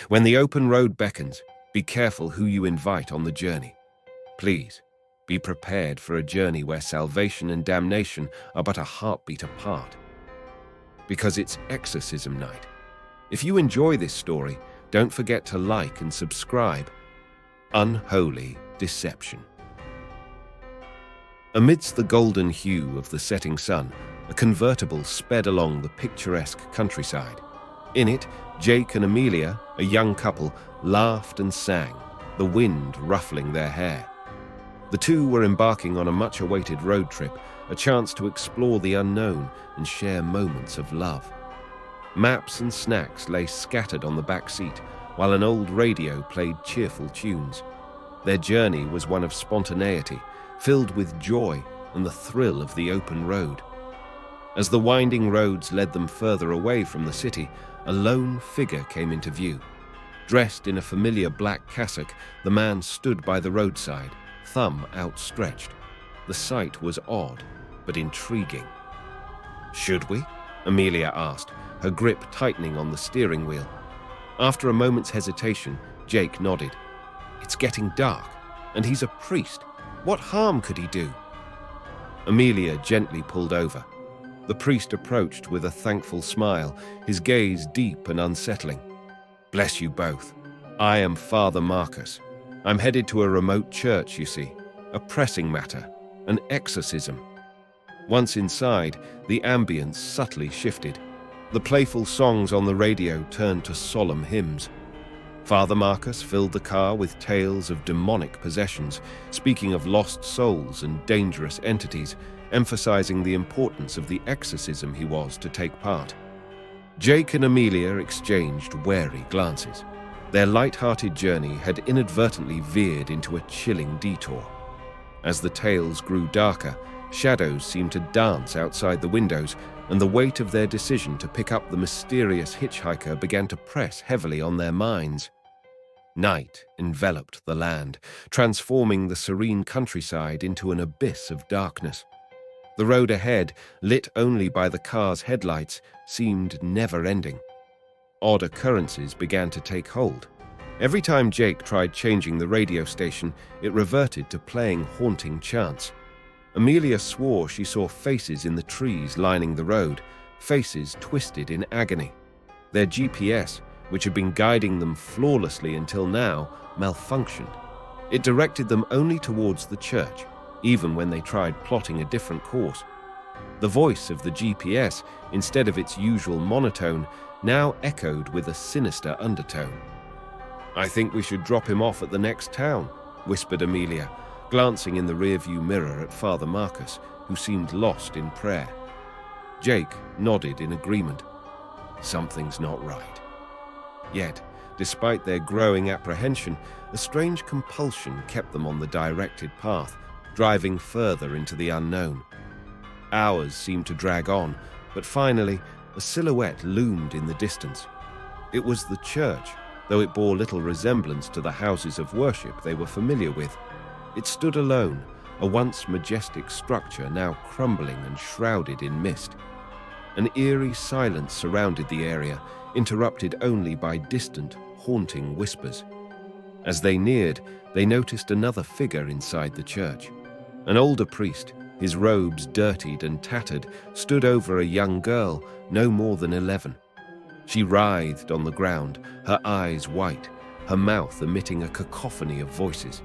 When the open road beckons, be careful who you invite on the journey. Please, be prepared for a journey where salvation and damnation are but a heartbeat apart. Because it's exorcism night. If you enjoy this story, don't forget to like and subscribe. Unholy Deception. Amidst the golden hue of the setting sun, a convertible sped along the picturesque countryside. In it, Jake and Amelia, a young couple, laughed and sang, the wind ruffling their hair. The two were embarking on a much-awaited road trip, a chance to explore the unknown and share moments of love. Maps and snacks lay scattered on the back seat, while an old radio played cheerful tunes. Their journey was one of spontaneity, filled with joy and the thrill of the open road. As the winding roads led them further away from the city, a lone figure came into view. Dressed in a familiar black cassock, the man stood by the roadside, thumb outstretched. The sight was odd, but intriguing. "Should we?" Amelia asked, her grip tightening on the steering wheel. After a moment's hesitation, Jake nodded. "It's getting dark, and he's a priest. What harm could he do?" Amelia gently pulled over. The priest approached with a thankful smile, his gaze deep and unsettling. "Bless you both. I am Father Marcus. I'm headed to a remote church, you see. A pressing matter. An exorcism." Once inside, the ambience subtly shifted. The playful songs on the radio turned to solemn hymns. Father Marcus filled the car with tales of demonic possessions, speaking of lost souls and dangerous entities, emphasizing the importance of the exorcism he was to take part. Jake and Amelia exchanged wary glances. Their light-hearted journey had inadvertently veered into a chilling detour. As the tales grew darker, shadows seemed to dance outside the windows, and the weight of their decision to pick up the mysterious hitchhiker began to press heavily on their minds. Night enveloped the land, transforming the serene countryside into an abyss of darkness. The road ahead, lit only by the car's headlights, seemed never-ending. Odd occurrences began to take hold. Every time Jake tried changing the radio station, it reverted to playing haunting chants. Amelia swore she saw faces in the trees lining the road, faces twisted in agony. Their GPS, which had been guiding them flawlessly until now, malfunctioned. It directed them only towards the church, even when they tried plotting a different course. The voice of the GPS, instead of its usual monotone, now echoed with a sinister undertone. "I think we should drop him off at the next town," whispered Amelia, glancing in the rearview mirror at Father Marcus, who seemed lost in prayer. Jake nodded in agreement. Something's not right. Yet, despite their growing apprehension, a strange compulsion kept them on the directed path, driving further into the unknown. Hours seemed to drag on, but finally, a silhouette loomed in the distance. It was the church, though it bore little resemblance to the houses of worship they were familiar with. It stood alone, a once majestic structure now crumbling and shrouded in mist. An eerie silence surrounded the area, interrupted only by distant, haunting whispers. As they neared, they noticed another figure inside the church. An older priest, his robes dirtied and tattered, stood over a young girl, no more than 11. She writhed on the ground, her eyes white, her mouth emitting a cacophony of voices.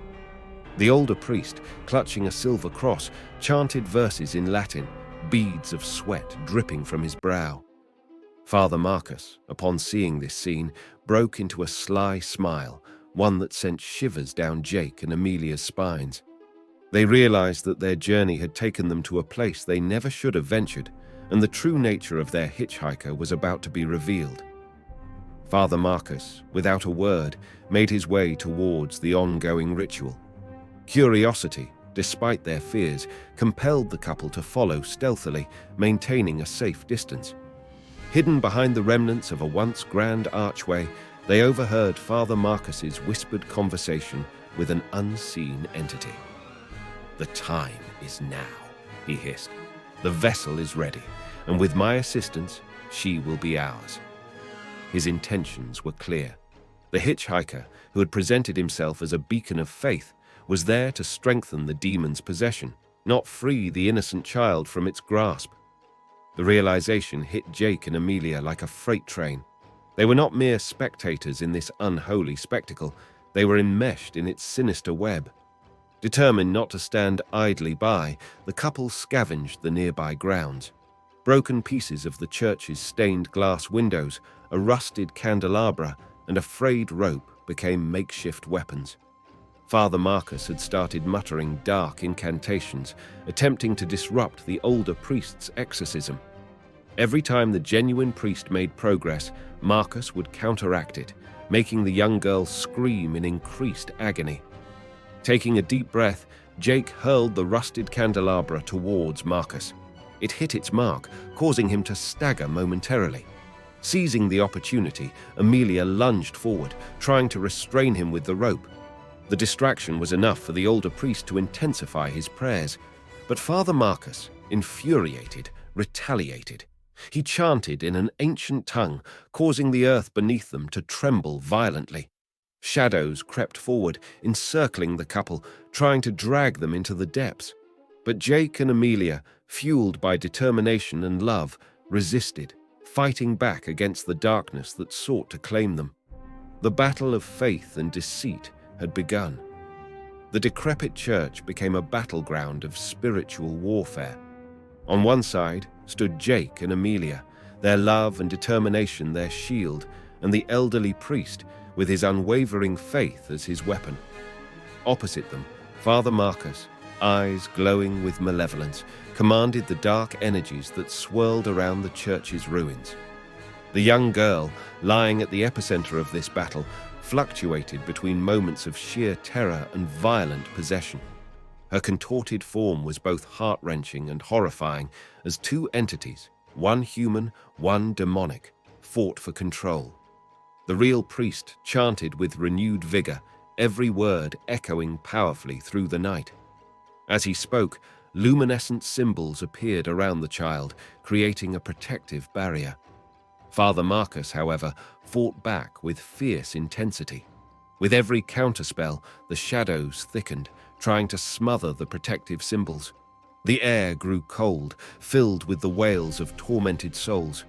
The older priest, clutching a silver cross, chanted verses in Latin, beads of sweat dripping from his brow. Father Marcus, upon seeing this scene, broke into a sly smile, one that sent shivers down Jake and Amelia's spines. They realized that their journey had taken them to a place they never should have ventured, and the true nature of their hitchhiker was about to be revealed. Father Marcus, without a word, made his way towards the ongoing ritual. Curiosity, despite their fears, compelled the couple to follow stealthily, maintaining a safe distance. Hidden behind the remnants of a once grand archway, they overheard Father Marcus's whispered conversation with an unseen entity. "The time is now," he hissed. "The vessel is ready, and with my assistance, she will be ours." His intentions were clear. The hitchhiker, who had presented himself as a beacon of faith, was there to strengthen the demon's possession, not free the innocent child from its grasp. The realization hit Jake and Amelia like a freight train. They were not mere spectators in this unholy spectacle. They were enmeshed in its sinister web. Determined not to stand idly by, the couple scavenged the nearby grounds. Broken pieces of the church's stained glass windows, a rusted candelabra, and a frayed rope became makeshift weapons. Father Marcus had started muttering dark incantations, attempting to disrupt the older priest's exorcism. Every time the genuine priest made progress, Marcus would counteract it, making the young girl scream in increased agony. Taking a deep breath, Jake hurled the rusted candelabra towards Marcus. It hit its mark, causing him to stagger momentarily. Seizing the opportunity, Amelia lunged forward, trying to restrain him with the rope. The distraction was enough for the older priest to intensify his prayers, but Father Marcus, infuriated, retaliated. He chanted in an ancient tongue, causing the earth beneath them to tremble violently. Shadows crept forward, encircling the couple, trying to drag them into the depths. But Jake and Amelia, fueled by determination and love, resisted, fighting back against the darkness that sought to claim them. The battle of faith and deceit had begun. The decrepit church became a battleground of spiritual warfare. On one side stood Jake and Amelia, their love and determination their shield, and the elderly priest, with his unwavering faith as his weapon. Opposite them, Father Marcus, eyes glowing with malevolence, commanded the dark energies that swirled around the church's ruins. The young girl, lying at the epicenter of this battle, fluctuated between moments of sheer terror and violent possession. Her contorted form was both heart-wrenching and horrifying as two entities, one human, one demonic, fought for control. The real priest chanted with renewed vigor, every word echoing powerfully through the night. As he spoke, luminescent symbols appeared around the child, creating a protective barrier. Father Marcus, however, fought back with fierce intensity. With every counterspell, the shadows thickened, trying to smother the protective symbols. The air grew cold, filled with the wails of tormented souls.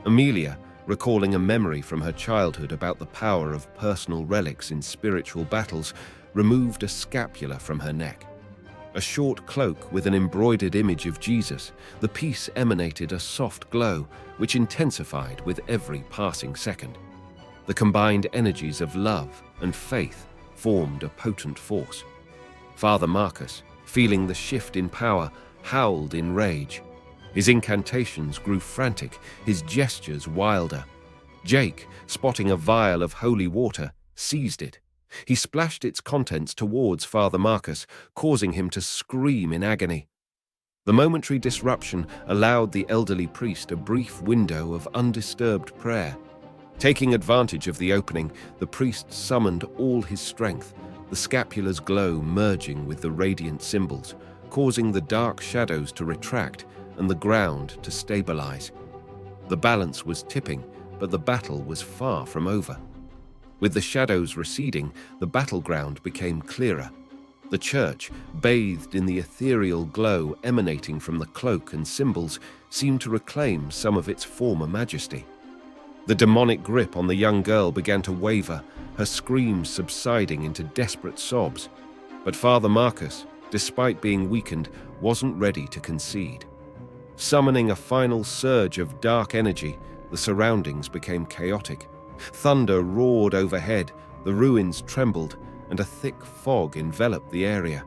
Amelia, recalling a memory from her childhood about the power of personal relics in spiritual battles, removed a scapula from her neck. A short cloak with an embroidered image of Jesus, the piece emanated a soft glow, which intensified with every passing second. The combined energies of love and faith formed a potent force. Father Marcus, feeling the shift in power, howled in rage. His incantations grew frantic, his gestures wilder. Jake, spotting a vial of holy water, seized it. He splashed its contents towards Father Marcus, causing him to scream in agony. The momentary disruption allowed the elderly priest a brief window of undisturbed prayer. Taking advantage of the opening, the priest summoned all his strength, the scapula's glow merging with the radiant symbols, causing the dark shadows to retract and the ground to stabilize. The balance was tipping, but the battle was far from over. With the shadows receding, the battleground became clearer. The church, bathed in the ethereal glow emanating from the cloak and symbols, seemed to reclaim some of its former majesty. The demonic grip on the young girl began to waver, her screams subsiding into desperate sobs. But Father Marcus, despite being weakened, wasn't ready to concede. Summoning a final surge of dark energy, the surroundings became chaotic. Thunder roared overhead, the ruins trembled, and a thick fog enveloped the area.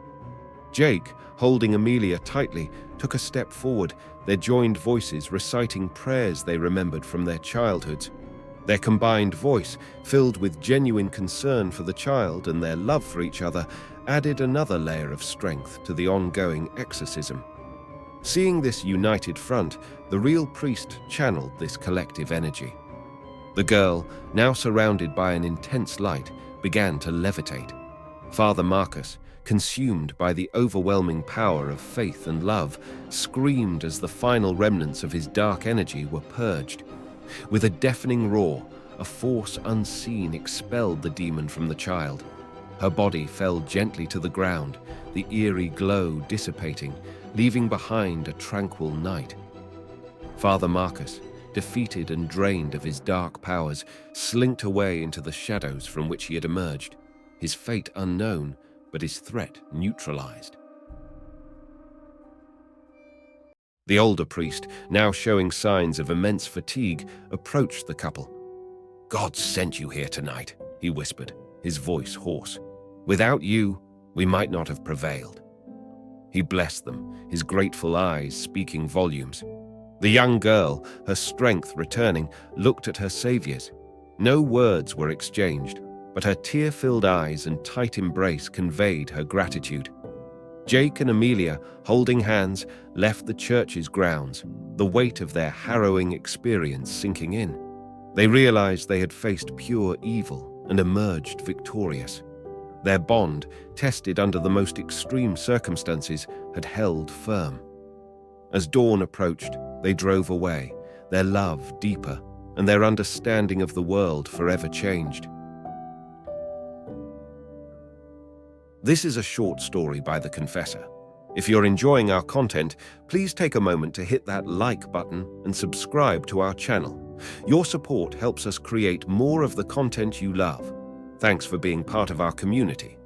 Jake, holding Amelia tightly, took a step forward, their joined voices reciting prayers they remembered from their childhoods. Their combined voice, filled with genuine concern for the child and their love for each other, added another layer of strength to the ongoing exorcism. Seeing this united front, the real priest channeled this collective energy. The girl, now surrounded by an intense light, began to levitate. Father Marcus, consumed by the overwhelming power of faith and love, screamed as the final remnants of his dark energy were purged. With a deafening roar, a force unseen expelled the demon from the child. Her body fell gently to the ground, the eerie glow dissipating, leaving behind a tranquil night. Father Marcus, defeated and drained of his dark powers, slinked away into the shadows from which he had emerged, his fate unknown, but his threat neutralized. The older priest, now showing signs of immense fatigue, approached the couple. "God sent you here tonight," he whispered, his voice hoarse. "Without you, we might not have prevailed." He blessed them, his grateful eyes speaking volumes. The young girl, her strength returning, looked at her saviors. No words were exchanged, but her tear-filled eyes and tight embrace conveyed her gratitude. Jake and Amelia, holding hands, left the church's grounds, the weight of their harrowing experience sinking in. They realized they had faced pure evil and emerged victorious. Their bond, tested under the most extreme circumstances, had held firm. As dawn approached, they drove away, their love deeper and their understanding of the world forever changed. This is a short story by The Confessor. If you're enjoying our content, please take a moment to hit that like button and subscribe to our channel. Your support helps us create more of the content you love. Thanks for being part of our community.